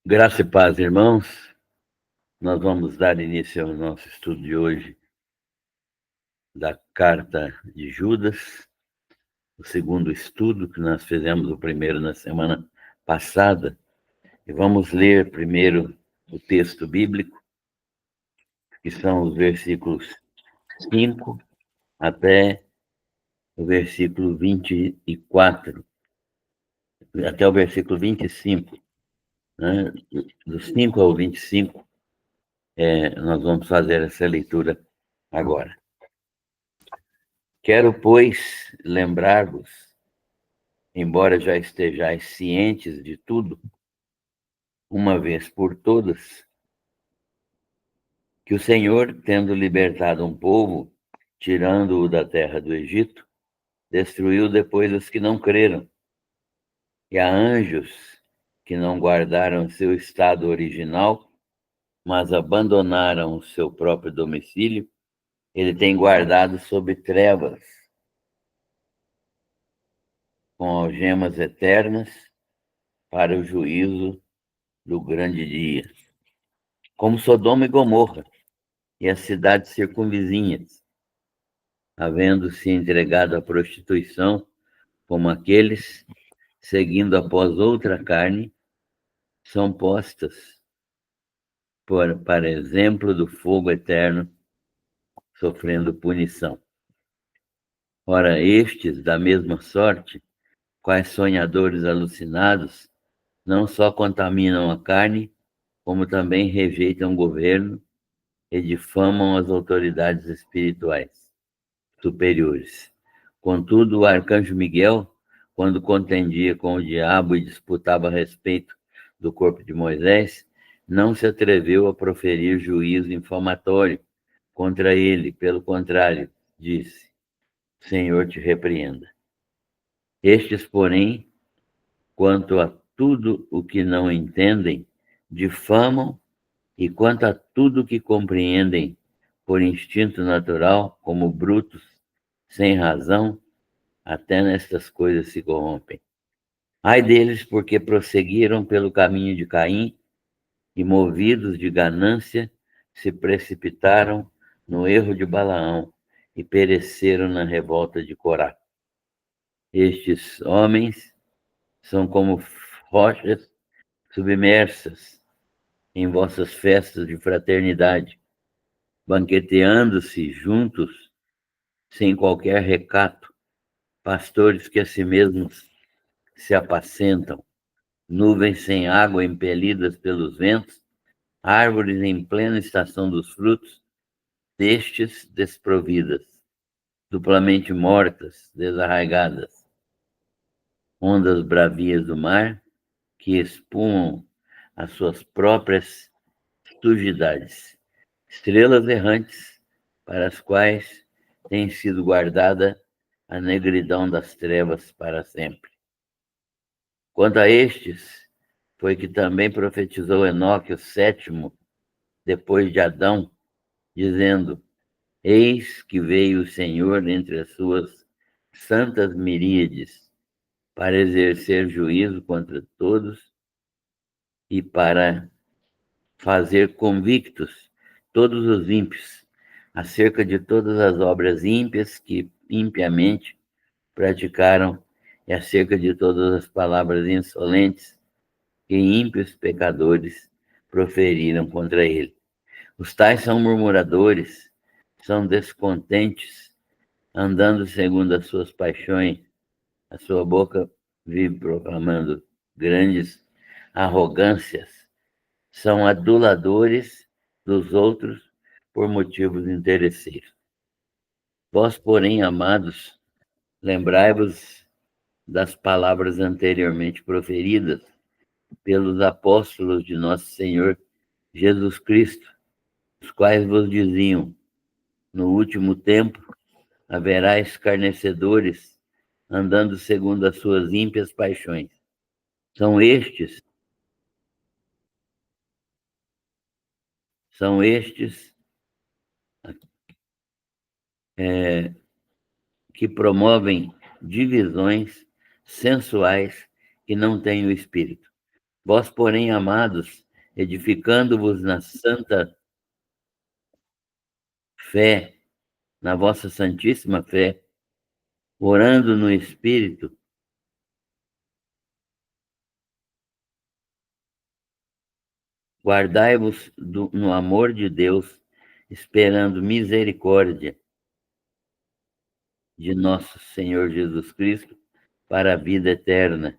Graça e paz, irmãos. Nós vamos dar início ao nosso estudo de hoje da carta de Judas, o segundo estudo, que nós fizemos o primeiro na semana passada. E vamos ler primeiro o texto bíblico, que são os versículos 5 até o versículo 24, até o versículo 25, né? Do 5 ao 25, nós vamos fazer essa leitura agora. Quero, pois, lembrar-vos, embora já estejais cientes de tudo, uma vez por todas, que o Senhor, tendo libertado um povo, tirando-o da terra do Egito, destruiu depois os que não creram, e a anjos que não guardaram seu estado original, mas abandonaram o seu próprio domicílio, ele tem guardado sob trevas, com algemas eternas, para o juízo do grande dia. Como Sodoma e Gomorra e as cidades circunvizinhas, havendo se entregado à prostituição, como aqueles, seguindo após outra carne, são postas para exemplo do fogo eterno, sofrendo punição. Ora, estes, da mesma sorte, quais sonhadores alucinados, não só contaminam a carne, como também rejeitam o governo e difamam as autoridades espirituais superiores. Contudo, o arcanjo Miguel, quando contendia com o diabo e disputava a respeito do corpo de Moisés, não se atreveu a proferir juízo infamatório contra ele. Pelo contrário, disse: Senhor te repreenda. Estes, porém, quanto a tudo o que não entendem, difamam, e quanto a tudo o que compreendem por instinto natural, como brutos, sem razão, até nestas coisas se corrompem. Ai deles, porque prosseguiram pelo caminho de Caim e, movidos de ganância, se precipitaram no erro de Balaão e pereceram na revolta de Corá. Estes homens são como rochas submersas em vossas festas de fraternidade, banqueteando-se juntos sem qualquer recato, pastores que a si mesmos se apacentam, nuvens sem água impelidas pelos ventos, árvores em plena estação dos frutos, destes desprovidas, duplamente mortas, desarraigadas, ondas bravias do mar que espumam as suas próprias sujidades, estrelas errantes para as quais tem sido guardada a negridão das trevas para sempre. Quanto a estes, foi que também profetizou Enoque, o sétimo, depois de Adão, dizendo: Eis que veio o Senhor entre as suas santas miríades, para exercer juízo contra todos e para fazer convictos todos os ímpios, acerca de todas as obras ímpias que impiamente praticaram, e acerca de todas as palavras insolentes que ímpios pecadores proferiram contra ele. Os tais são murmuradores, são descontentes, andando segundo as suas paixões. A sua boca vive proclamando grandes arrogâncias. São aduladores dos outros por motivos interesseiros. Vós, porém, amados, lembrai-vos das palavras anteriormente proferidas pelos apóstolos de nosso Senhor Jesus Cristo, os quais vos diziam: no último tempo haverá escarnecedores, andando segundo as suas ímpias paixões. São estes que promovem divisões sensuais que não têm o espírito, Vós, porém, amados, edificando-vos na santa fé, na vossa santíssima fé, orando no Espírito, guardai-vos no amor de Deus, esperando misericórdia de nosso Senhor Jesus Cristo para a vida eterna.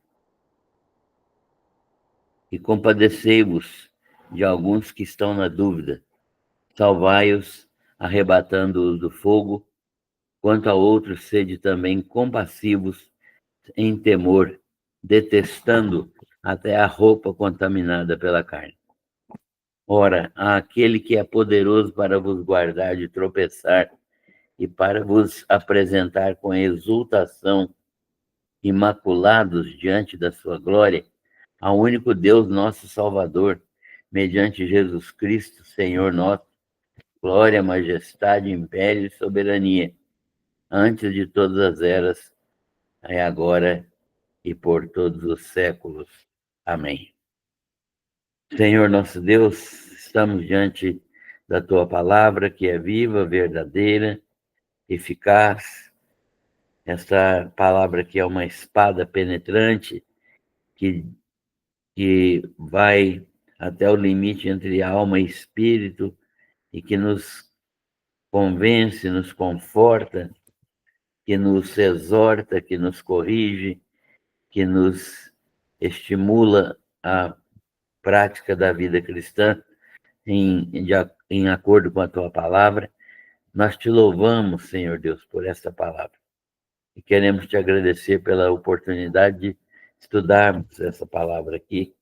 E compadecei-vos de alguns que estão na dúvida, salvai-os, arrebatando-os do fogo. Quanto a outros, sede também compassivos em temor, detestando até a roupa contaminada pela carne. Ora, aquele que é poderoso para vos guardar de tropeçar e para vos apresentar com exultação, imaculados diante da sua glória, ao único Deus, nosso Salvador, mediante Jesus Cristo, Senhor nosso, glória, majestade, império e soberania, antes de todas as eras, é agora e por todos os séculos. Amém. Senhor nosso Deus, estamos diante da tua palavra, que é viva, verdadeira, eficaz. Esta palavra que é uma espada penetrante, que vai até o limite entre alma e espírito e que nos convence, nos conforta, que nos exorta, que nos corrige, que nos estimula a prática da vida cristã em acordo com a tua palavra. Nós te louvamos, Senhor Deus, por esta palavra. E queremos te agradecer pela oportunidade de estudarmos essa palavra aqui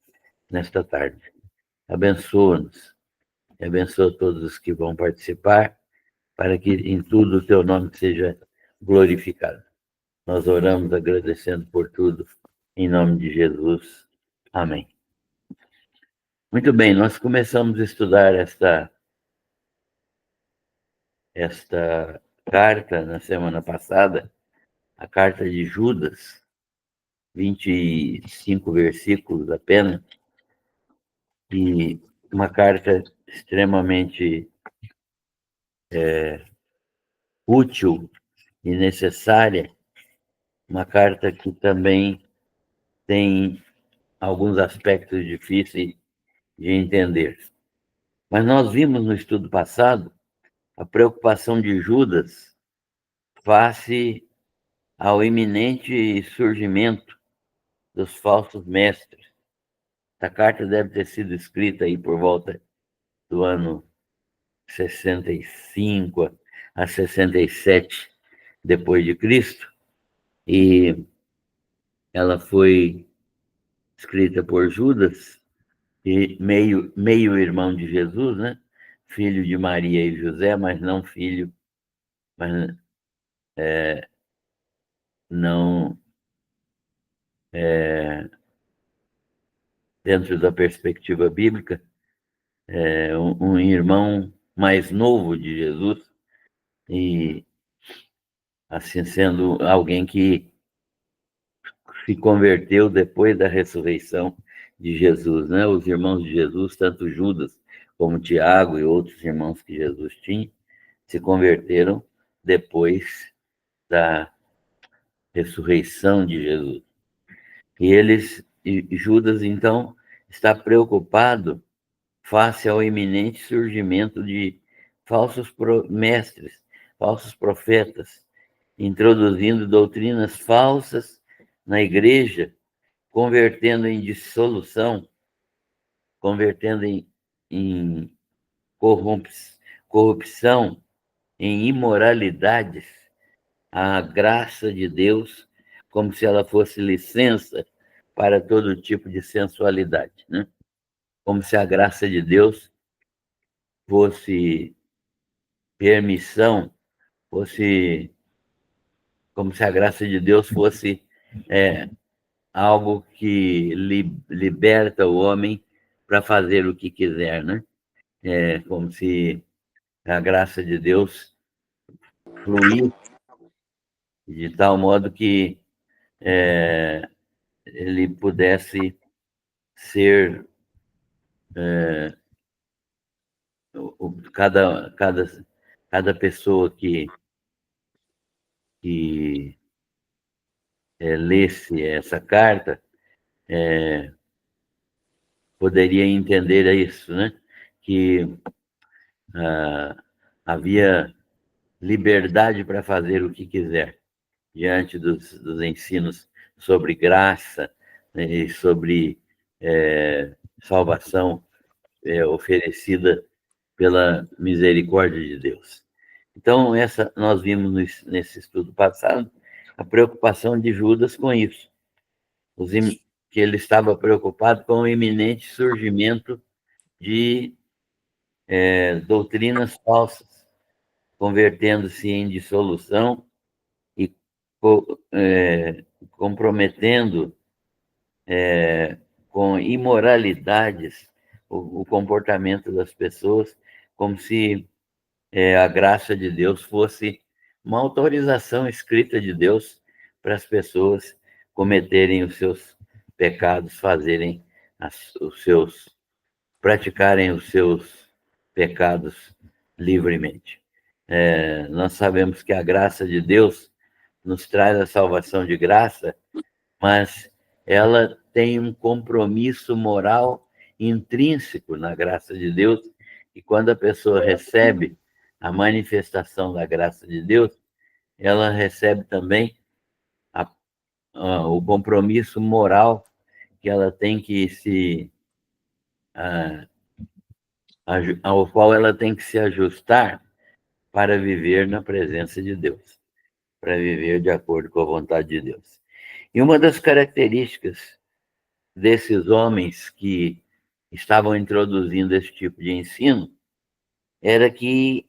nesta tarde. Abençoa-nos e abençoa todos os que vão participar, para que em tudo o teu nome seja glorificado. Nós oramos agradecendo por tudo, em nome de Jesus. Amém. Muito bem, nós começamos a estudar esta carta na semana passada, a carta de Judas, 25 versículos apenas, e uma carta extremamente útil e necessária, uma carta que também tem alguns aspectos difíceis de entender. Mas nós vimos no estudo passado a preocupação de Judas face ao iminente surgimento dos falsos mestres. Essa carta deve ter sido escrita aí por volta do ano 65 a 67 depois de Cristo, e ela foi escrita por Judas, e meio irmão de Jesus, né? Filho de Maria e José, mas não filho, mas não dentro da perspectiva bíblica, um irmão mais novo de Jesus, e assim sendo alguém que se converteu depois da ressurreição de Jesus, né? Os irmãos de Jesus, tanto Judas como Tiago e outros irmãos que Jesus tinha, se converteram depois da ressurreição de Jesus. E Judas, então, está preocupado face ao iminente surgimento de falsos mestres, falsos profetas, introduzindo doutrinas falsas na igreja, convertendo em dissolução, convertendo em corrupção, em imoralidades, a graça de Deus, como se ela fosse licença para todo tipo de sensualidade, né? Como se a graça de Deus fosse permissão, fosse como se a graça de Deus fosse algo que liberta o homem para fazer o que quiser, né? Como se a graça de Deus fluísse de tal modo que ele pudesse ser cada pessoa que lesse essa carta poderia entender isso, né? Que havia liberdade para fazer o que quiser diante dos ensinos sobre graça, né, e sobre salvação oferecida pela misericórdia de Deus. Então, nós vimos nesse estudo passado a preocupação de Judas com isso, que ele estava preocupado com o iminente surgimento de doutrinas falsas, convertendo-se em dissolução e comprometendo com imoralidades o comportamento das pessoas, como se a graça de Deus fosse uma autorização escrita de Deus para as pessoas cometerem os seus pecados, praticarem os seus pecados livremente. Nós sabemos que a graça de Deus nos traz a salvação de graça, mas ela tem um compromisso moral intrínseco na graça de Deus, e quando a pessoa recebe a manifestação da graça de Deus, ela recebe também o compromisso moral que ela tem que ao qual ela tem que se ajustar para viver na presença de Deus, para viver de acordo com a vontade de Deus. E uma das características desses homens que estavam introduzindo esse tipo de ensino era que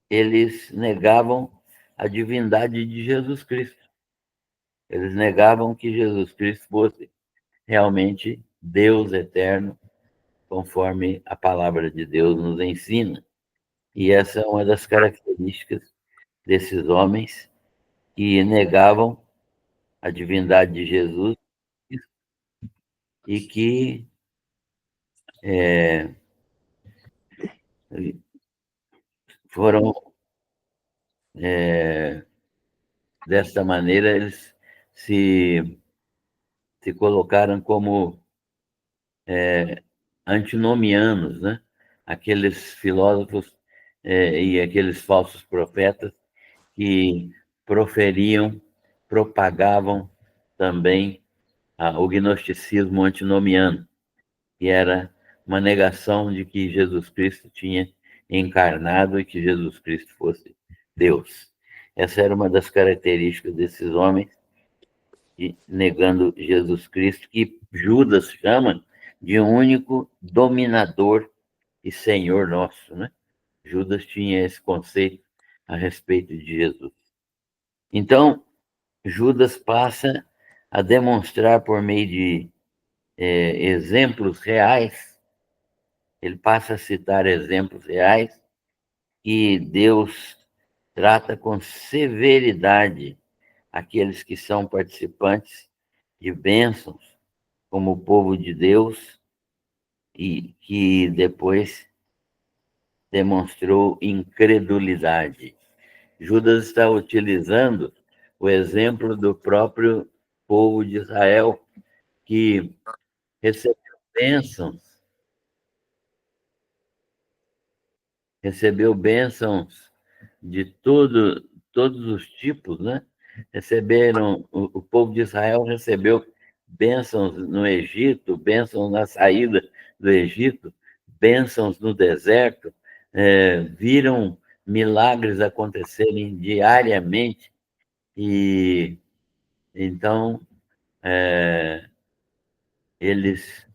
eles negavam a divindade de Jesus Cristo. Eles negavam que Jesus Cristo fosse realmente Deus eterno, conforme a palavra de Deus nos ensina. E essa é uma das características desses homens que negavam a divindade de Jesus e que foram, desta maneira, eles se colocaram como antinomianos, né? Aqueles filósofos e aqueles falsos profetas que propagavam também o gnosticismo antinomiano, que era uma negação de que Jesus Cristo tinha encarnado e que Jesus Cristo fosse Deus. Essa era uma das características desses homens, negando Jesus Cristo, que Judas chama de único dominador e Senhor nosso, né? Judas tinha esse conceito a respeito de Jesus. Então, Judas passa a demonstrar por meio de exemplos reais, ele passa a citar exemplos reais que Deus trata com severidade aqueles que são participantes de bênçãos, como o povo de Deus, e que depois demonstrou incredulidade. Judas está utilizando o exemplo do próprio povo de Israel, que recebeu bênçãos de todos os tipos, né? O povo de Israel recebeu bênçãos no Egito, bênçãos na saída do Egito, bênçãos no deserto, viram milagres acontecerem diariamente, e então eles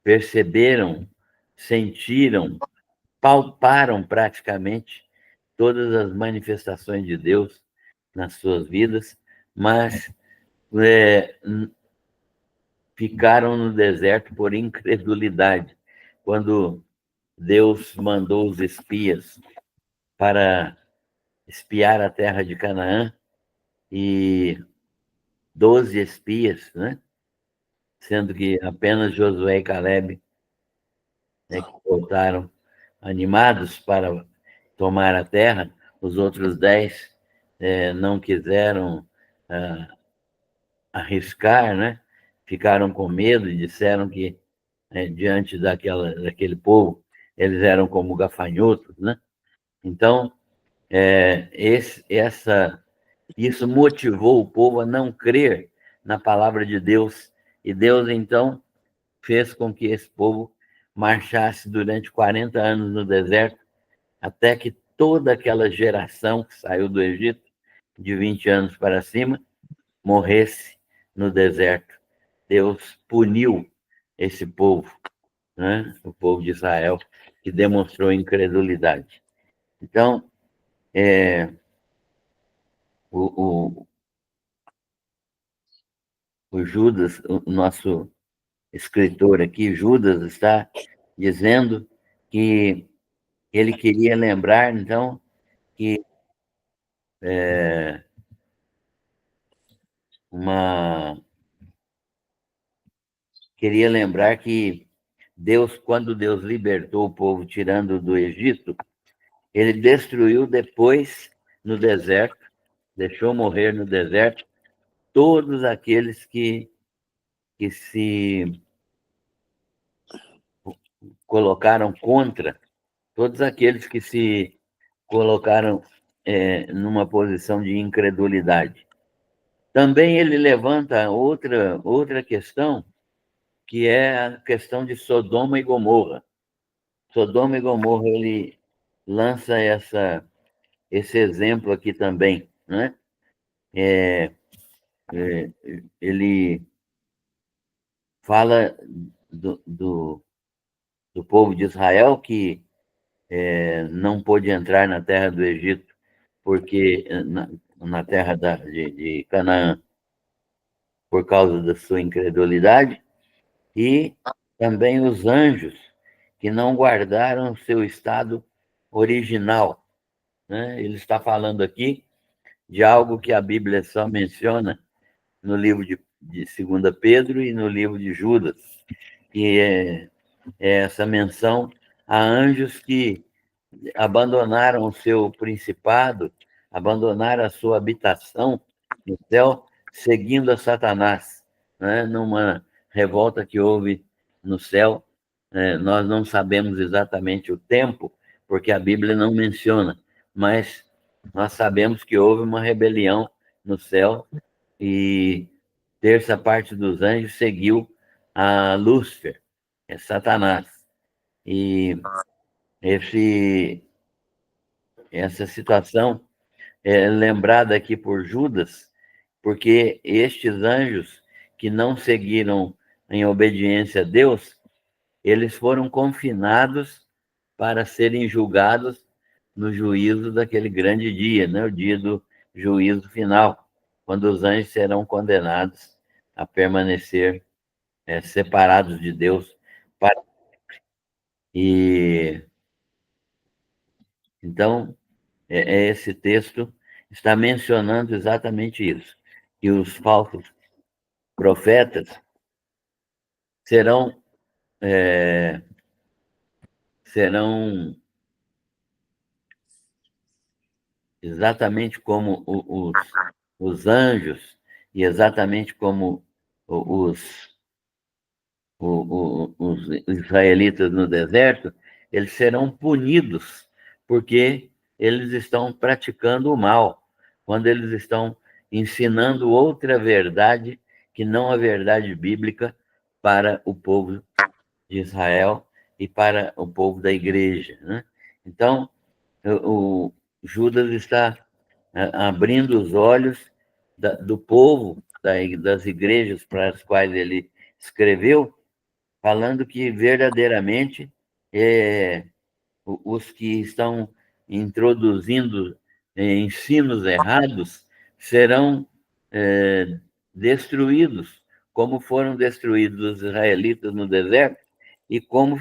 perceberam, sentiram, palparam praticamente todas as manifestações de Deus nas suas vidas, mas ficaram no deserto por incredulidade. Quando Deus mandou os espias para espiar a terra de Canaã, e 12 espias, né, sendo que apenas Josué e Caleb que voltaram animados para tomar a terra. Os outros 10 não quiseram arriscar, né? Ficaram com medo e disseram que, diante daquele povo, eles eram como gafanhotos, né? Então, isso motivou o povo a não crer na palavra de Deus. E Deus, então, fez com que esse povo marchasse durante 40 anos no deserto, até que toda aquela geração que saiu do Egito, de 20 anos para cima, morresse no deserto. Deus puniu esse povo, né? O povo de Israel, que demonstrou incredulidade. Então, o, o, o Judas, o nosso escritor aqui, Judas, está dizendo que ele queria lembrar, então, que uma queria lembrar que Deus, quando Deus libertou o povo tirando do Egito, ele destruiu depois no deserto, deixou morrer no deserto todos aqueles que se colocaram contra, todos aqueles que se colocaram numa posição de incredulidade. Também ele levanta outra questão, que é a questão de Sodoma e Gomorra. Sodoma e Gomorra, ele lança esse exemplo aqui também, né? Ele fala do povo de Israel que não pôde entrar na terra do Egito, porque na terra de Canaã, por causa da sua incredulidade, e também os anjos que não guardaram seu estado original, né? Ele está falando aqui de algo que a Bíblia só menciona no livro de 2 Pedro e no livro de Judas, que é essa menção a anjos que abandonaram o seu principado, abandonaram a sua habitação no céu, seguindo a Satanás, né? Numa revolta que houve no céu. Nós não sabemos exatamente o tempo, porque a Bíblia não menciona, mas nós sabemos que houve uma rebelião no céu e terça parte dos anjos seguiu a Lúcifer, Satanás. E esse, essa situação é lembrada aqui por Judas, porque estes anjos que não seguiram em obediência a Deus, eles foram confinados para serem julgados no juízo daquele grande dia, né? O dia do juízo final, quando os anjos serão condenados a permanecer separados de Deus. E então, esse texto está mencionando exatamente isso, que os falsos profetas serão, é, serão exatamente como os anjos e exatamente como os, os israelitas no deserto, eles serão punidos porque eles estão praticando o mal, quando eles estão ensinando outra verdade que não a verdade bíblica para o povo de Israel e para o povo da igreja, né? Então, o Judas está abrindo os olhos do povo, das igrejas para as quais ele escreveu, falando que verdadeiramente os que estão introduzindo ensinos errados serão destruídos, como foram destruídos os israelitas no deserto e como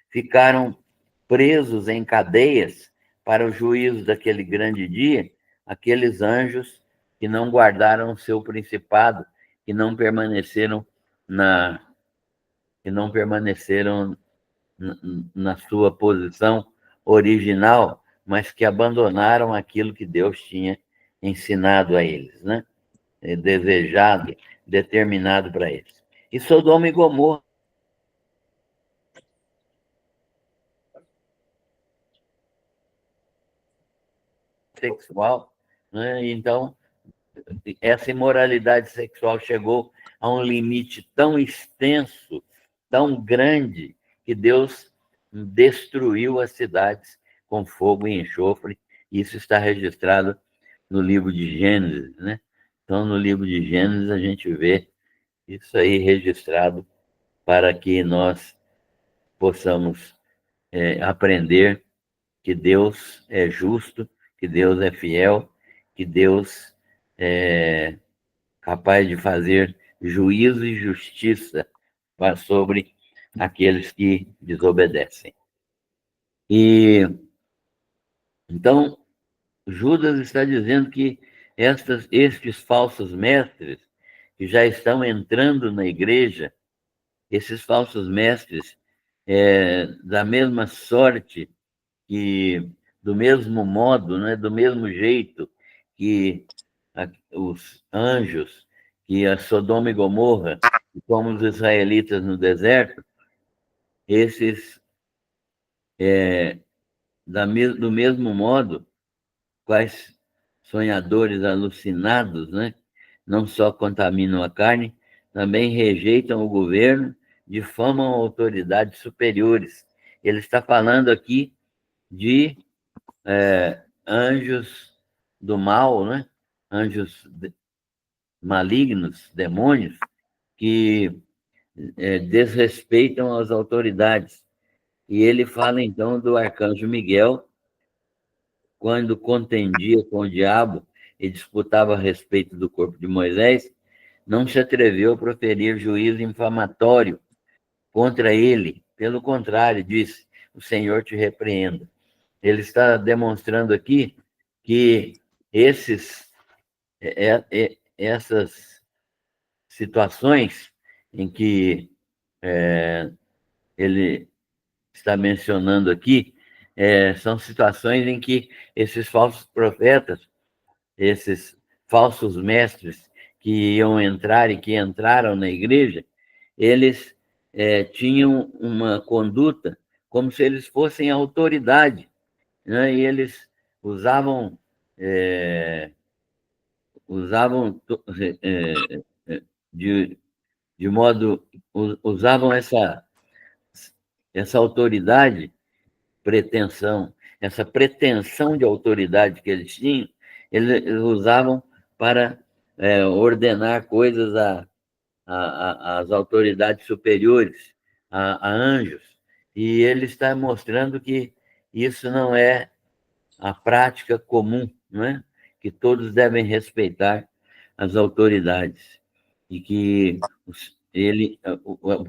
ficaram presos em cadeias para o juízo daquele grande dia, aqueles anjos que não guardaram o seu principado, que não permaneceram que não permaneceram na sua posição original, mas que abandonaram aquilo que Deus tinha ensinado a eles, né? Desejado, determinado para eles. E Sodoma e Gomorra sexual, né? Então, essa imoralidade sexual chegou a um limite tão extenso, tão grande, que Deus destruiu as cidades com fogo e enxofre. Isso está registrado no livro de Gênesis, né? Então, no livro de Gênesis, a gente vê isso aí registrado para que nós possamos aprender que Deus é justo, que Deus é fiel, que Deus é capaz de fazer juízo e justiça sobre aqueles que desobedecem. E então Judas está dizendo que estes falsos mestres que já estão entrando na igreja, esses falsos mestres, da mesma sorte que, do mesmo modo, né, do mesmo jeito que os anjos, que a Sodoma e Gomorra, como os israelitas no deserto, esses, do mesmo modo, quais sonhadores alucinados, né, não só contaminam a carne, também rejeitam o governo, difamam autoridades superiores. Ele está falando aqui de anjos do mal, né? Anjos malignos, demônios, que desrespeitam as autoridades. E ele fala então do arcanjo Miguel, quando contendia com o diabo e disputava a respeito do corpo de Moisés, não se atreveu a proferir juízo infamatório contra ele. Pelo contrário, disse: o Senhor te repreenda. Ele está demonstrando aqui que essas situações em que ele está mencionando aqui são situações em que esses falsos profetas, esses falsos mestres que iam entrar e que entraram na igreja, eles tinham uma conduta como se eles fossem autoridade, né? E eles usavam de, de modo usavam essa autoridade, essa pretensão de autoridade que eles tinham, eles usavam para ordenar coisas às autoridades superiores, a anjos. E ele está mostrando que isso não é a prática comum, não é? Que todos devem respeitar as autoridades e que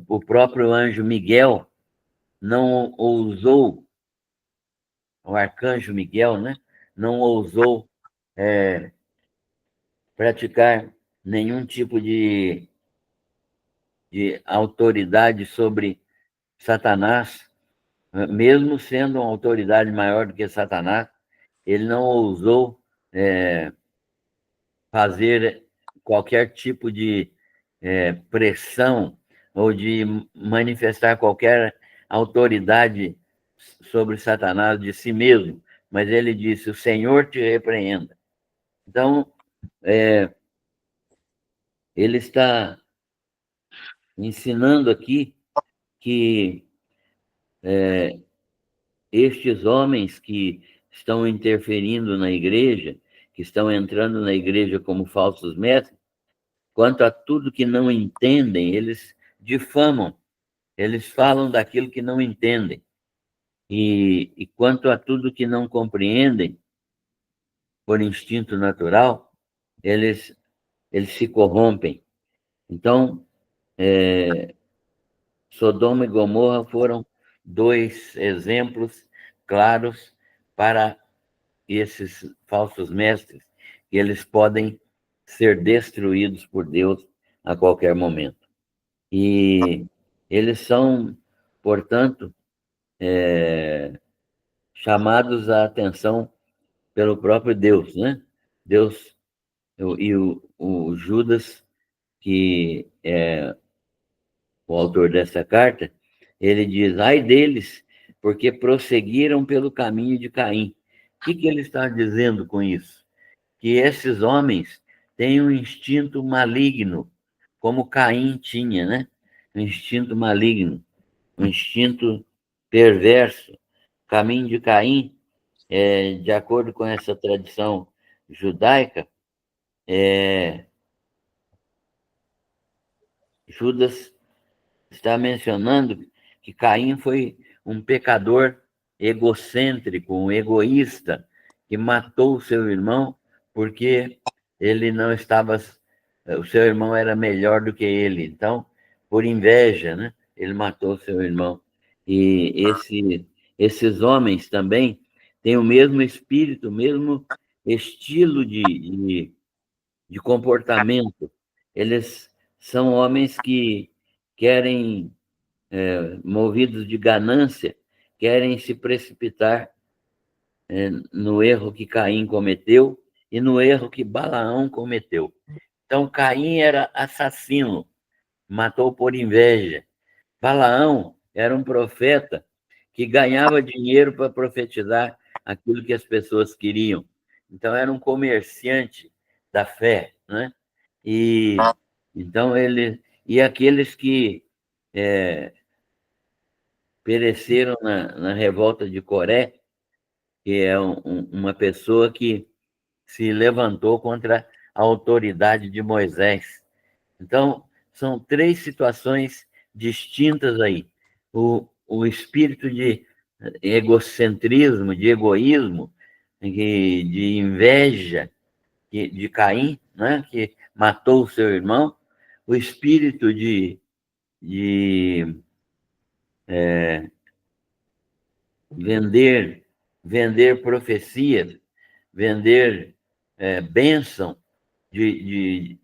o próprio anjo Miguel não ousou, o arcanjo Miguel, né? Não ousou praticar nenhum tipo de autoridade sobre Satanás, mesmo sendo uma autoridade maior do que Satanás, ele não ousou fazer qualquer tipo de pressão ou de manifestar qualquer autoridade sobre Satanás de si mesmo, mas ele disse: o Senhor te repreenda. Então, ele está ensinando aqui que estes homens que estão interferindo na igreja, que estão entrando na igreja como falsos mestres, quanto a tudo que não entendem, eles difamam, eles falam daquilo que não entendem. E quanto a tudo que não compreendem, por instinto natural, eles se corrompem. Então, Sodoma e Gomorra foram dois exemplos claros para esses falsos mestres, que eles podem ser destruídos por Deus a qualquer momento. E eles são, portanto, chamados à atenção pelo próprio Deus, né? Deus e o Judas, que é o autor dessa carta, ele diz: ai deles, porque prosseguiram pelo caminho de Caim. O que ele está dizendo com isso? Que esses homens têm um instinto maligno, como Caim tinha, né? Um instinto maligno, um instinto perverso. O caminho de Caim, de acordo com essa tradição judaica, Judas está mencionando que Caim foi um pecador egocêntrico, um egoísta, que matou o seu irmão porque ele não estava. O seu irmão era melhor do que ele. Então, por inveja, né? Ele matou o seu irmão. E esses homens também têm o mesmo espírito, o mesmo estilo de comportamento. Eles são homens que querem, movidos de ganância, querem se precipitar no erro que Caim cometeu e no erro que Balaão cometeu. Então, Caim era assassino, matou por inveja. Balaão era um profeta que ganhava dinheiro para profetizar aquilo que as pessoas queriam. Então, era um comerciante da fé, né? E então e aqueles que pereceram na revolta de Coré, que é uma pessoa que se levantou contra a autoridade de Moisés. Então, são três situações distintas aí. O espírito de egocentrismo, de egoísmo, de inveja de Caim, né, que matou o seu irmão, o espírito de vender profecias, vender bênção de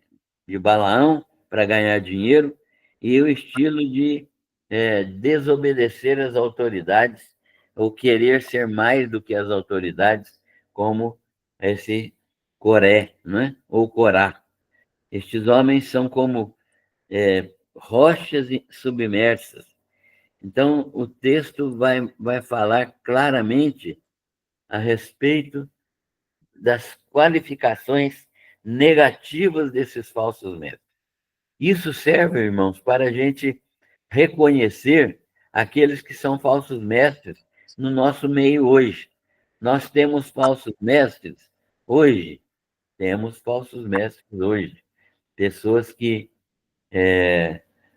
Balaão para ganhar dinheiro, e o estilo de desobedecer às autoridades ou querer ser mais do que as autoridades, como esse Coré, né? Ou Corá. Estes homens são como rochas submersas. Então, o texto vai falar claramente a respeito das qualificações negativas desses falsos mestres. Isso serve, irmãos, para a gente reconhecer aqueles que são falsos mestres no nosso meio hoje. Nós temos falsos mestres hoje, temos falsos mestres hoje. Pessoas que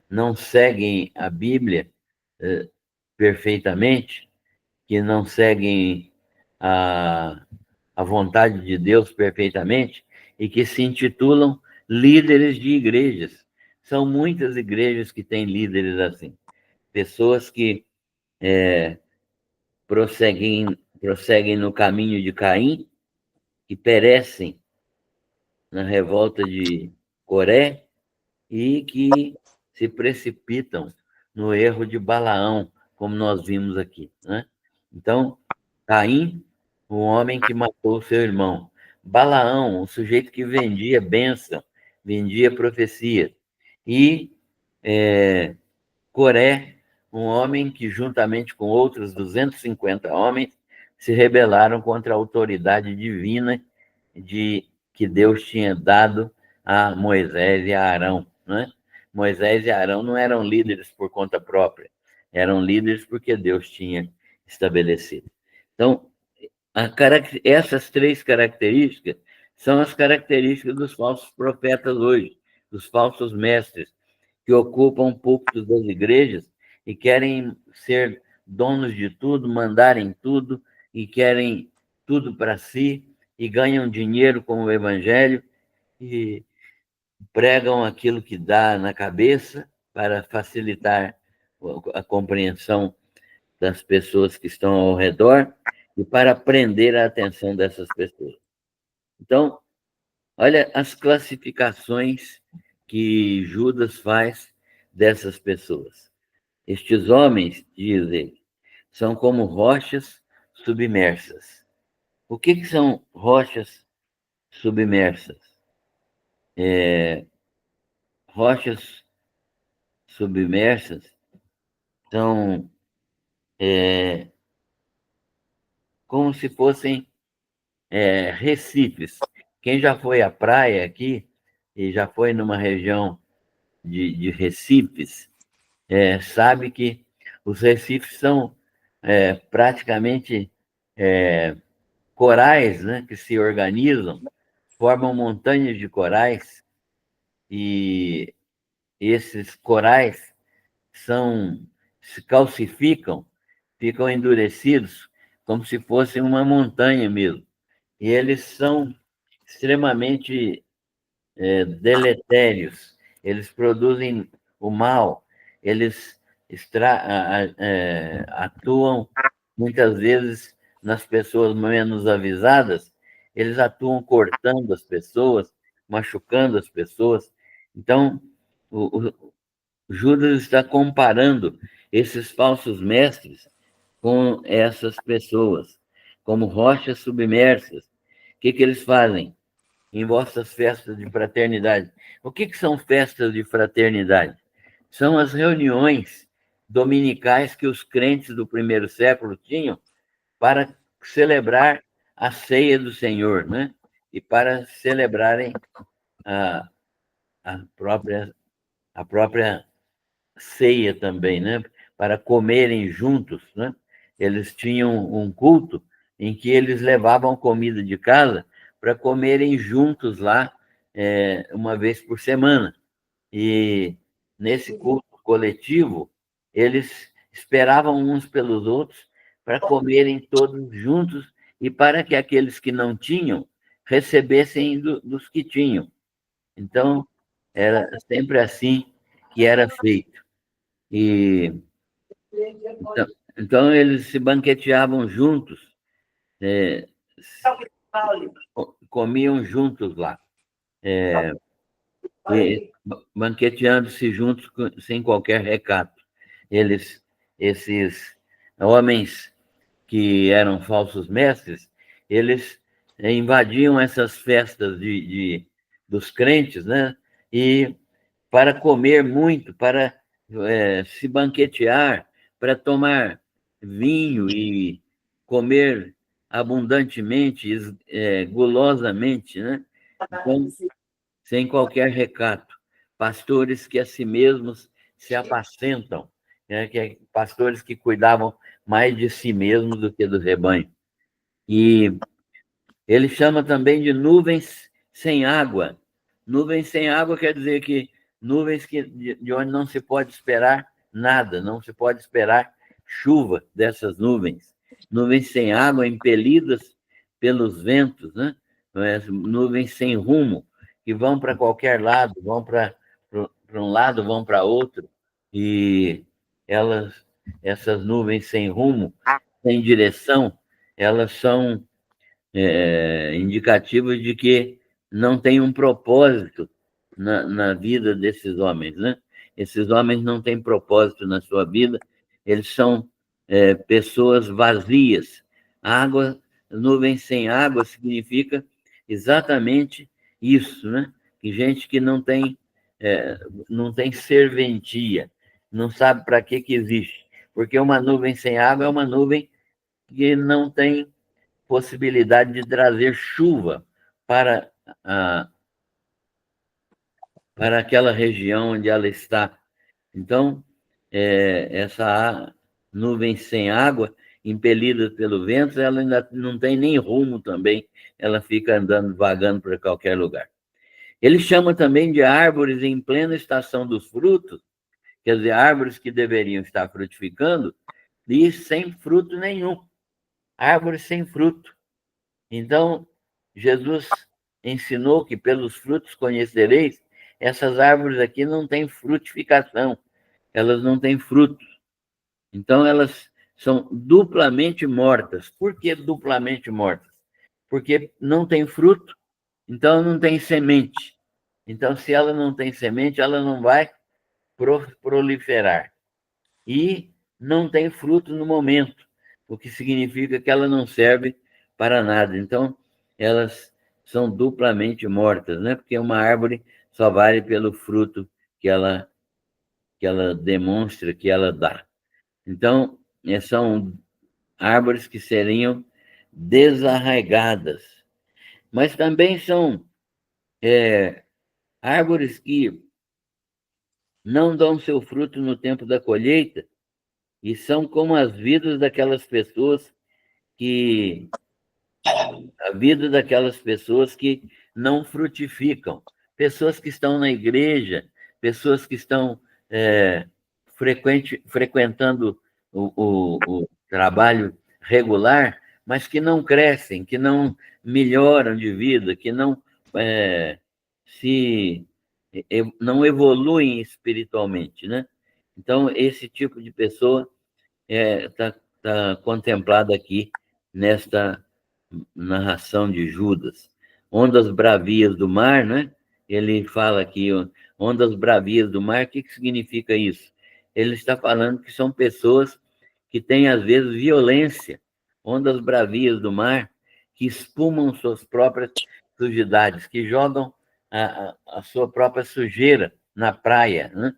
não seguem a Bíblia perfeitamente, que não seguem a, a vontade de Deus perfeitamente e que se intitulam líderes de igrejas. São muitas igrejas que têm líderes assim, pessoas que prosseguem no caminho de Caim, que perecem na revolta de Coré e que se precipitam no erro de Balaão, como nós vimos aqui, né? Então, Caim, o homem que matou seu irmão. Balaão, o sujeito que vendia bênção, vendia profecia. E Coré, um homem que, juntamente com outros 250 homens, se rebelaram contra a autoridade divina que Deus tinha dado a Moisés e a Arão, né? Moisés e Arão não eram líderes por conta própria, eram líderes porque Deus tinha estabelecido. Então, essas três características são as características dos falsos profetas hoje, dos falsos mestres, que ocupam púlpitos das igrejas e querem ser donos de tudo, mandarem tudo e querem tudo para si e ganham dinheiro com o evangelho e pregam aquilo que dá na cabeça para facilitar a compreensão das pessoas que estão ao redor e para prender a atenção dessas pessoas. Então, olha as classificações que Judas faz dessas pessoas. Estes homens, diz ele, são como rochas submersas. O que são rochas submersas? Rochas submersas são como se fossem recifes. Quem já foi à praia aqui e já foi numa região de recifes, sabe que os recifes são praticamente corais, né, que se organizam, formam montanhas de corais, e esses corais se calcificam, ficam endurecidos, como se fosse uma montanha mesmo. E eles são extremamente deletérios, eles produzem o mal, eles atuam muitas vezes nas pessoas menos avisadas, eles atuam cortando as pessoas, machucando as pessoas. Então, o Judas está comparando esses falsos mestres com essas pessoas, como rochas submersas. O que eles fazem? Em vossas festas de fraternidade. O que são festas de fraternidade? São as reuniões dominicais que os crentes do primeiro século tinham para celebrar a ceia do Senhor, né? E para celebrarem a, a própria ceia também, né? Para comerem juntos, né? Eles tinham um culto em que eles levavam comida de casa para comerem juntos lá uma vez por semana. E nesse culto coletivo, eles esperavam uns pelos outros para comerem todos juntos e para que aqueles que não tinham recebessem dos que tinham. Então, era sempre assim que era feito. E então eles se banqueteavam juntos, comiam juntos lá, banqueteando-se juntos sem qualquer recato. Esses homens que eram falsos mestres, eles invadiam essas festas dos crentes, né? E para comer muito, para se banquetear, para tomar vinho e comer abundantemente, gulosamente, né? Então, sem qualquer recato. Pastores que a si mesmos se apacentam, pastores que cuidavam mais de si mesmos do que do rebanho. E ele chama também de nuvens sem água. Nuvens sem água quer dizer que nuvens de onde não se pode esperar nada, não se pode esperar chuva dessas nuvens. Nuvens sem água, impelidas pelos ventos, né? Nuvens sem rumo, que vão para qualquer lado, vão para um lado, vão para outro, e essas nuvens sem rumo, sem direção, elas são indicativos de que não tem um propósito na vida desses homens, né? Esses homens não têm propósito na sua vida, eles são pessoas vazias. Água, nuvem sem água significa exatamente isso, né? Que gente que não tem serventia, não sabe para que existe. Porque uma nuvem sem água é uma nuvem que não tem possibilidade de trazer chuva para, para aquela região onde ela está. Então, essa nuvem sem água, impelida pelo vento, ela ainda não tem nem rumo também, ela fica andando, vagando para qualquer lugar. Ele chama também de árvores em plena estação dos frutos, quer dizer, árvores que deveriam estar frutificando, e sem fruto nenhum. Árvores sem fruto. Então, Jesus ensinou que pelos frutos conhecereis. Essas árvores aqui não têm frutificação, elas não têm frutos. Então, elas são duplamente mortas. Por que duplamente mortas? Porque não tem fruto, então não tem semente. Então, se ela não tem semente, ela não vai proliferar. E não tem fruto no momento, o que significa que ela não serve para nada. Então, elas são duplamente mortas, né? Porque uma árvore só vale pelo fruto que ela demonstra, que ela dá. Então, são árvores que seriam desarraigadas, mas também são árvores que não dão seu fruto no tempo da colheita e são como as vidas daquelas pessoas que a vida daquelas pessoas que não frutificam, pessoas que estão na igreja, pessoas que estão frequentando o trabalho regular, mas que não crescem, que não melhoram de vida, que não se não evoluem espiritualmente, né? Então, esse tipo de pessoa está contemplado aqui nesta narração de Judas. Ondas bravias do mar, né? Ele fala aqui, ondas bravias do mar, o que significa isso? Ele está falando que são pessoas que têm, às vezes, violência, ondas bravias do mar, que espumam suas próprias sujidades, que jogam a sua própria sujeira na praia, né?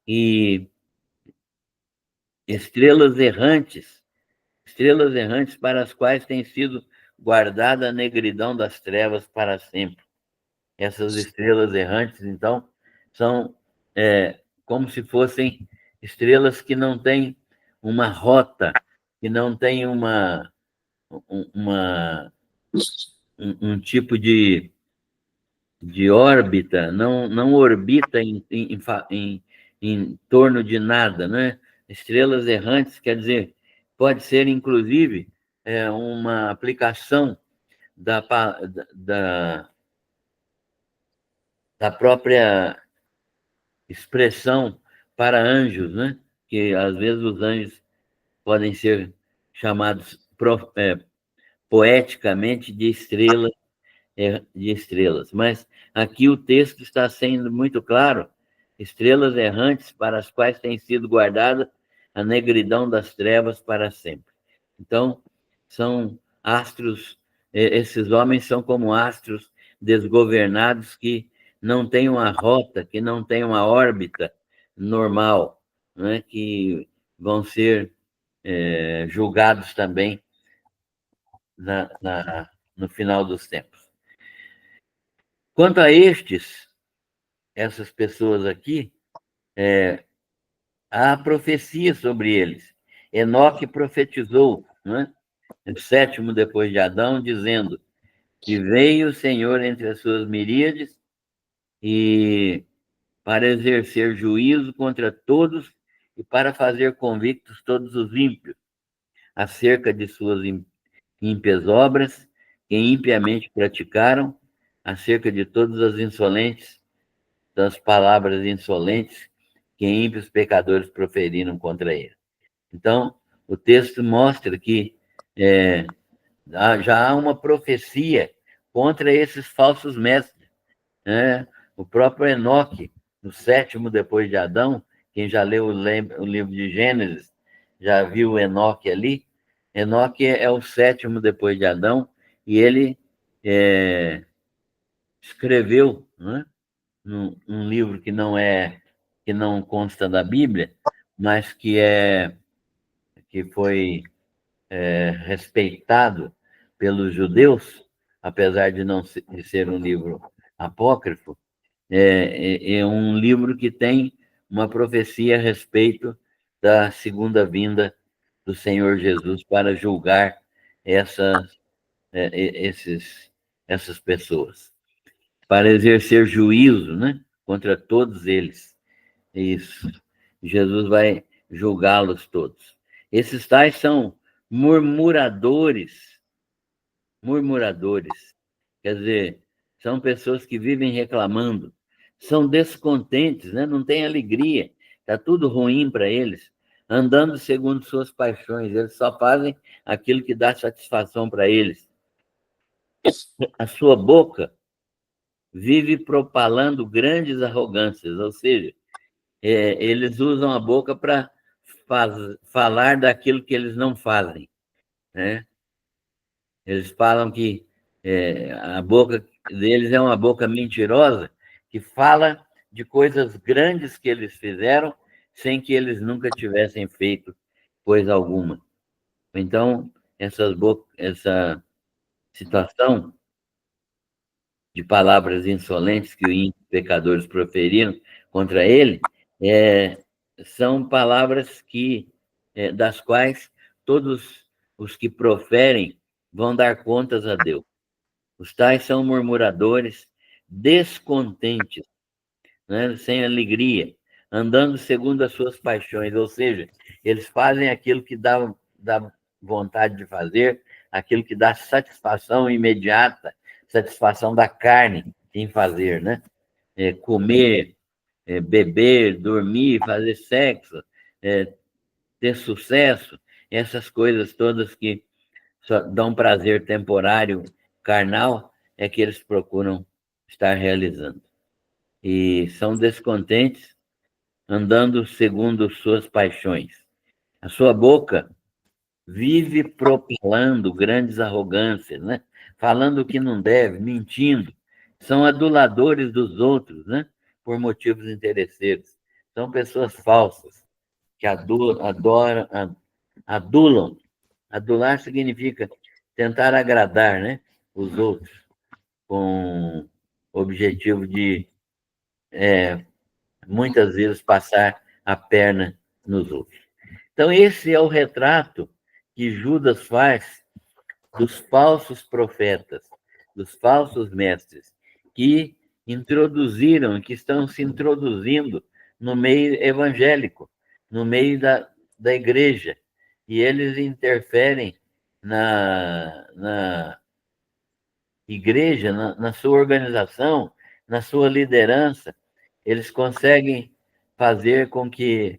E estrelas errantes para as quais tem sido guardada a negridão das trevas para sempre. Essas estrelas errantes, então, são como se fossem estrelas que não têm uma rota, que não têm um tipo de órbita, não orbita em torno de nada, né? Estrelas errantes, quer dizer, pode ser, inclusive, uma aplicação da, da própria expressão para anjos, né? Que às vezes os anjos podem ser chamados poeticamente de estrelas. Mas aqui o texto está sendo muito claro: estrelas errantes para as quais tem sido guardada a negridão das trevas para sempre. Então, são astros, esses homens são como astros desgovernados que não têm uma rota, que não têm uma órbita normal, né? Que vão ser julgados também no final dos tempos. Quanto a essas pessoas aqui, há profecia sobre eles. Enoque profetizou, né? O sétimo depois de Adão, dizendo que veio o Senhor entre as suas miríades e para exercer juízo contra todos e para fazer convictos todos os ímpios acerca de suas ímpias obras que impiamente praticaram, acerca de todas as insolentes, das palavras insolentes que ímpios pecadores proferiram contra ele. Então, o texto mostra que já há uma profecia contra esses falsos mestres, né? O próprio Enoque, no sétimo depois de Adão, quem já leu o livro de Gênesis, já viu Enoque ali. Enoque é o sétimo depois de Adão, e ele escreveu, né, num livro que não consta da Bíblia, mas que foi respeitado pelos judeus, apesar de não de ser um livro apócrifo. É um livro que tem uma profecia a respeito da segunda vinda do Senhor Jesus para julgar essas pessoas, para exercer juízo, né, contra todos eles. Isso. Jesus vai julgá-los todos. Esses tais são murmuradores, quer dizer, são pessoas que vivem reclamando, são descontentes, né? Não têm alegria, está tudo ruim para eles, andando segundo suas paixões, eles só fazem aquilo que dá satisfação para eles. A sua boca vive propalando grandes arrogâncias, ou seja, eles usam a boca para falar daquilo que eles não fazem, né? Eles falam que a boca deles é uma boca mentirosa, que fala de coisas grandes que eles fizeram sem que eles nunca tivessem feito coisa alguma. Então, essa situação de palavras insolentes que os pecadores proferiram contra ele, são palavras das quais todos os que proferem vão dar contas a Deus. Os tais são murmuradores, descontentes, né, sem alegria, andando segundo as suas paixões, ou seja, eles fazem aquilo que dá vontade de fazer, aquilo que dá satisfação imediata, satisfação da carne em fazer, né? Comer, beber, dormir, fazer sexo, ter sucesso, essas coisas todas que só dão prazer temporário, carnal, é que eles procuram estar realizando. E são descontentes, andando segundo suas paixões. A sua boca vive propalando grandes arrogâncias, né? Falando o que não deve, mentindo. São aduladores dos outros, né? Por motivos interesseiros. São pessoas falsas, que adulam. Adular significa tentar agradar, né? Os outros, com o objetivo de, muitas vezes, passar a perna nos outros. Então, esse é o retrato que Judas faz dos falsos profetas, dos falsos mestres, que introduziram, que estão se introduzindo no meio evangélico, no meio da igreja, e eles interferem na igreja, na sua organização, na sua liderança. Eles conseguem fazer com que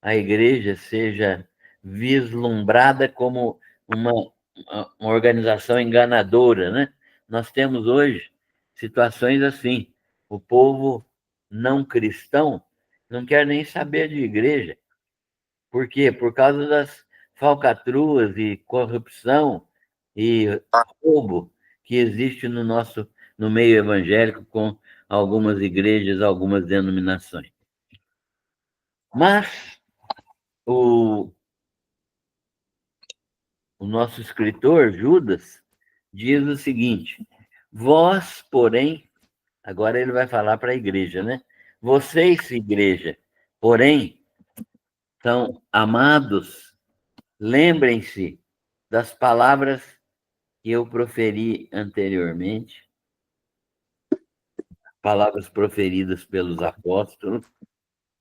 a igreja seja vislumbrada como uma organização enganadora, né? Nós temos hoje situações assim. O povo não cristão não quer nem saber de igreja. Por quê? Por causa das falcatruas e corrupção e roubo que existe no meio evangélico com algumas igrejas, algumas denominações. Mas o nosso escritor, Judas, diz o seguinte: vós, porém, agora ele vai falar para a igreja, né? Vocês, igreja, porém, são amados, lembrem-se das palavras que eu proferi anteriormente, palavras proferidas pelos apóstolos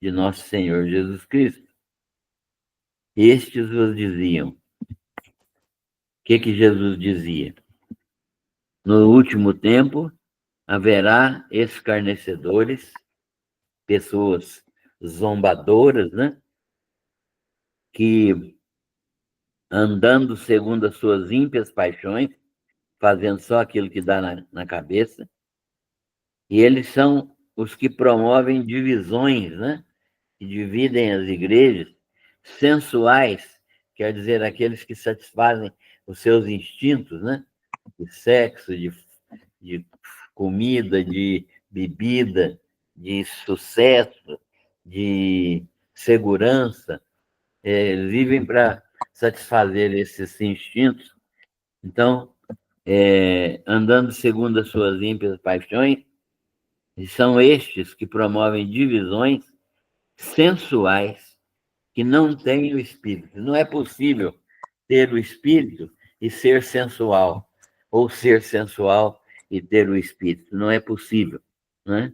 de nosso Senhor Jesus Cristo. Estes vos diziam. O que Jesus dizia? No último tempo, haverá escarnecedores, pessoas zombadoras, né? Que, andando segundo as suas ímpias paixões, fazendo só aquilo que dá na cabeça, e eles são os que promovem divisões, né? Que dividem as igrejas, sensuais, quer dizer, aqueles que satisfazem os seus instintos, né? De sexo, de comida, de bebida, de sucesso, de segurança, vivem para satisfazer esses instintos. Então, andando segundo as suas ímpias paixões, e são estes que promovem divisões sensuais que não têm o espírito. Não é possível ter o espírito e ser sensual, ou ser sensual e ter o espírito. Não é possível, né?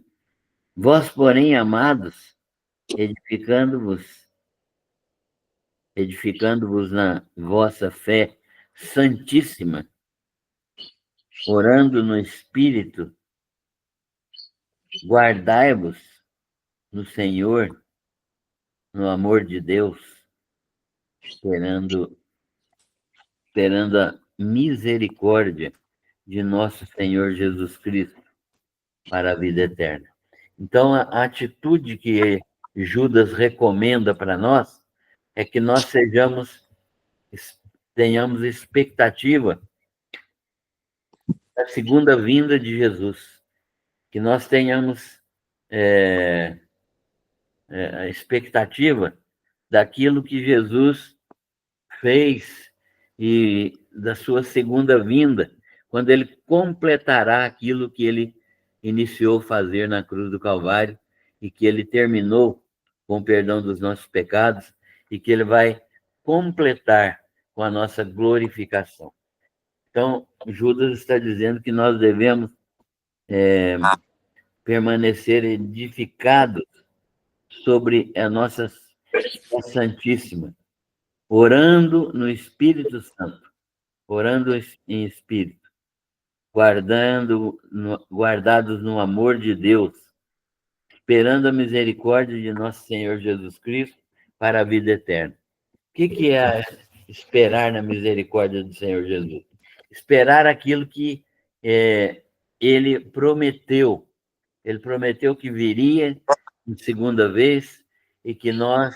Vós, porém, amados, edificando-vos na vossa fé santíssima, orando no Espírito, guardai-vos no Senhor, no amor de Deus, esperando a misericórdia de nosso Senhor Jesus Cristo para a vida eterna. Então, a atitude que Judas recomenda para nós é que nós tenhamos expectativa da segunda vinda de Jesus, que nós tenhamos a expectativa daquilo que Jesus fez e da sua segunda vinda, quando ele completará aquilo que ele iniciou fazer na cruz do Calvário e que ele terminou com o perdão dos nossos pecados e que ele vai completar com a nossa glorificação. Então, Judas está dizendo que nós devemos permanecer edificados sobre a nossa Santíssima, orando no Espírito Santo, orando em Espírito, guardados no amor de Deus, esperando a misericórdia de nosso Senhor Jesus Cristo para a vida eterna. O que é esperar na misericórdia do Senhor Jesus? Esperar aquilo que ele prometeu. Ele prometeu que viria em segunda vez e que nós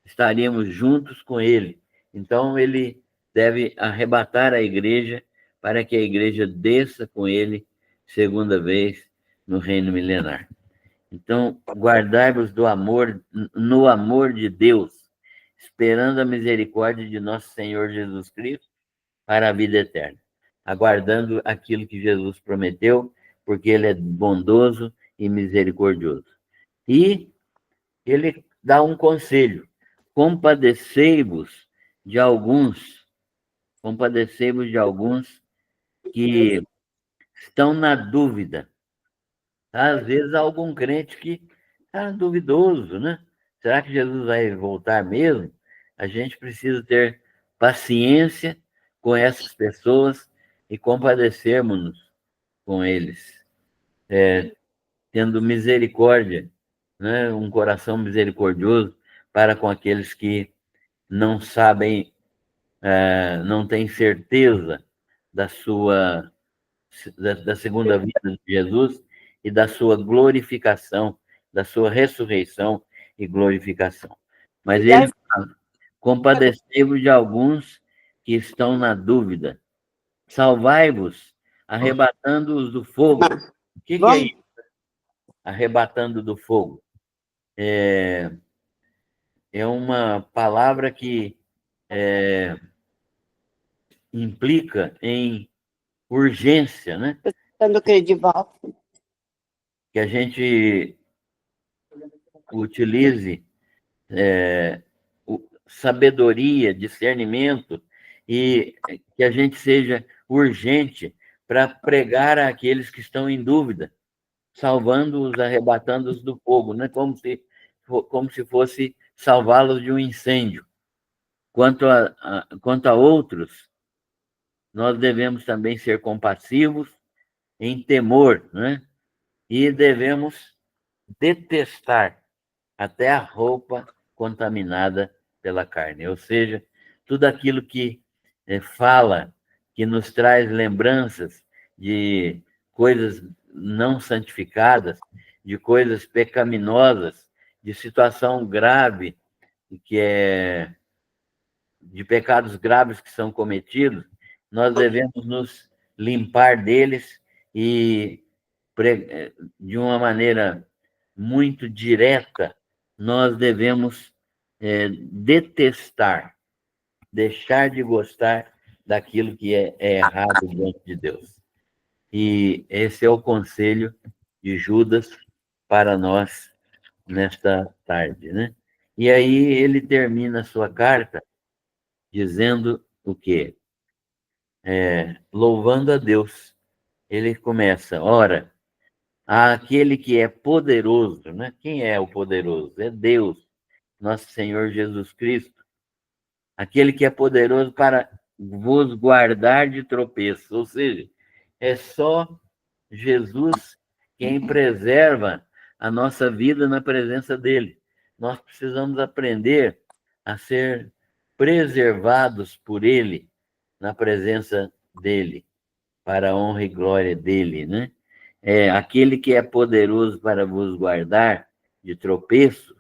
estaríamos juntos com ele. Então, ele deve arrebatar a igreja para que a igreja desça com ele segunda vez no reino milenar. Então, guardai-vos no amor de Deus, esperando a misericórdia de nosso Senhor Jesus Cristo para a vida eterna, aguardando aquilo que Jesus prometeu, porque ele é bondoso e misericordioso. E ele dá um conselho: compadecei-vos de alguns que estão na dúvida. Às vezes há algum crente que está duvidoso, né? Será que Jesus vai voltar mesmo? A gente precisa ter paciência com essas pessoas e compadecermos-nos com eles, tendo misericórdia, né? Um coração misericordioso para com aqueles que não sabem, não têm certeza da segunda vinda de Jesus e da sua glorificação, da sua ressurreição e glorificação. Mas ele fala: compadecei-vos de alguns que estão na dúvida, salvai-vos, arrebatando-os do fogo. O que é isso? Arrebatando do fogo. É uma palavra que implica em urgência, né? Dando credival. Que a gente utilize sabedoria, discernimento, e que a gente seja urgente para pregar àqueles que estão em dúvida, salvando-os, arrebatando-os do fogo, né? Como se fosse salvá-los de um incêndio. Quanto a outros, nós devemos também ser compassivos em temor, né? E devemos detestar até a roupa contaminada pela carne, ou seja, tudo aquilo que fala, que nos traz lembranças de coisas não santificadas, de coisas pecaminosas, de situação grave, de pecados graves que são cometidos, nós devemos nos limpar deles e, de uma maneira muito direta, nós devemos detestar, deixar de gostar daquilo que é errado diante de Deus. E esse é o conselho de Judas para nós nesta tarde, né? E aí ele termina a sua carta dizendo o quê? Louvando a Deus. Ele começa: ora, aquele que é poderoso, né? Quem é o poderoso? É Deus, nosso Senhor Jesus Cristo. Aquele que é poderoso para vos guardar de tropeço. Ou seja, é só Jesus quem preserva a nossa vida na presença dele. Nós precisamos aprender a ser preservados por ele na presença dele, para a honra e glória dele, né? Aquele que é poderoso para vos guardar de tropeços,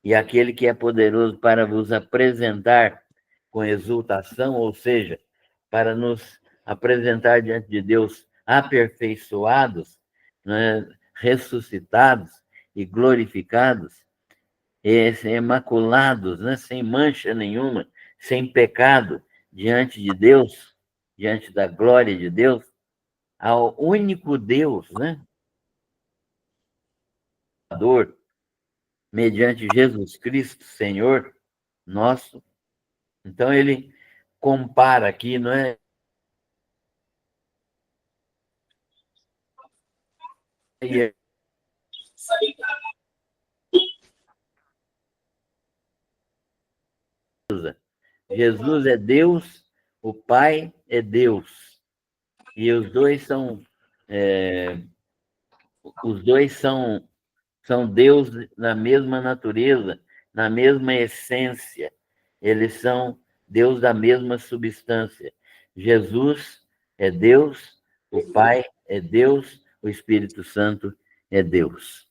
e aquele que é poderoso para vos apresentar com exultação, ou seja, para nos apresentar diante de Deus aperfeiçoados, né, ressuscitados e glorificados, imaculados, né, sem mancha nenhuma, sem pecado, diante de Deus, diante da glória de Deus, ao único Deus, né, mediante Jesus Cristo, Senhor nosso. Então ele compara aqui, não é? Jesus é Deus, o Pai é Deus. E os dois são Deus na mesma natureza, na mesma essência. Eles são Deus da mesma substância. Jesus é Deus, o Pai é Deus, o Espírito Santo é Deus.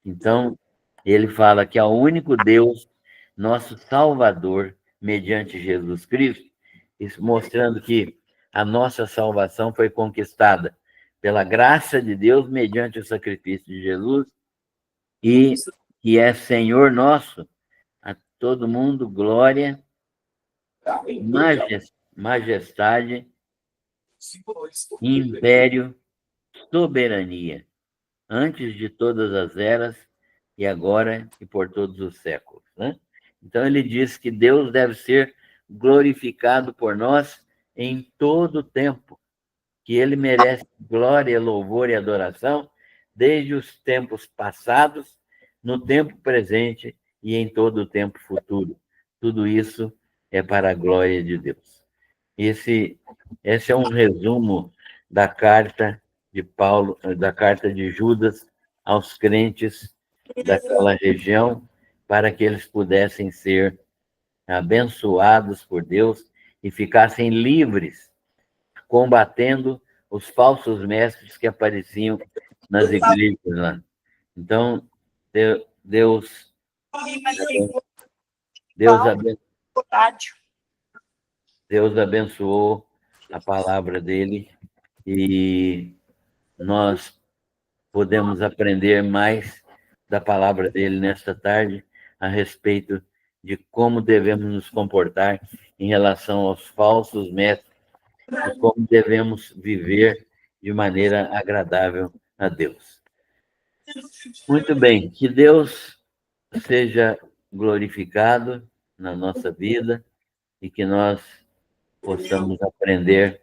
Então, ele fala que é o único Deus, nosso Salvador, mediante Jesus Cristo, isso mostrando que a nossa salvação foi conquistada pela graça de Deus mediante o sacrifício de Jesus e que é Senhor nosso, a todo mundo glória, majestade, império, soberania, antes de todas as eras e agora e por todos os séculos, né? Então ele diz que Deus deve ser glorificado por nós em todo o tempo, que ele merece glória, louvor e adoração desde os tempos passados, no tempo presente e em todo o tempo futuro. Tudo isso é para a glória de Deus. Esse é um resumo da carta de Paulo, da carta de Judas aos crentes daquela região, para que eles pudessem ser abençoados por Deus e ficassem livres, combatendo os falsos mestres que apareciam nas igrejas lá. Então, Deus, Deus, Deus abençoou a palavra dele e nós podemos aprender mais da palavra dele nesta tarde a respeito de como devemos nos comportar em relação aos falsos mestres e como devemos viver de maneira agradável a Deus. Muito bem, que Deus seja glorificado na nossa vida e que nós possamos aprender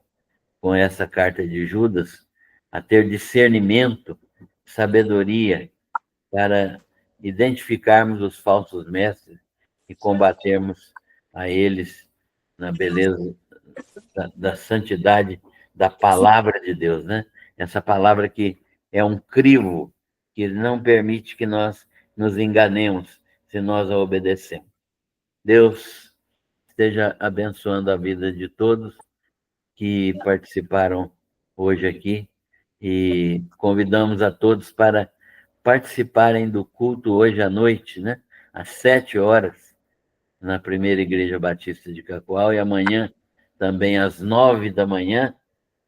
com essa carta de Judas a ter discernimento, sabedoria para identificarmos os falsos mestres e combatermos a eles na beleza da santidade da palavra de Deus, né? Essa palavra que é um crivo que não permite que nós nos enganemos se nós a obedecemos. Deus esteja abençoando a vida de todos que participaram hoje aqui e convidamos a todos para participarem do culto hoje à noite, né? Às 7 horas, na Primeira Igreja Batista de Cacoal, e amanhã também às 9 da manhã.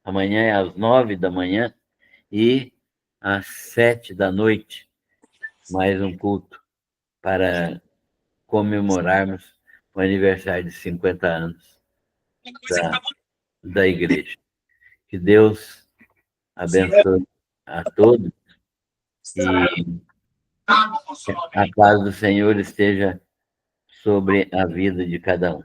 Amanhã é às 9 da manhã e às 7 da noite, mais um culto para comemorarmos o aniversário de 50 anos da igreja. Que Deus abençoe a todos e a paz do Senhor esteja sobre a vida de cada um.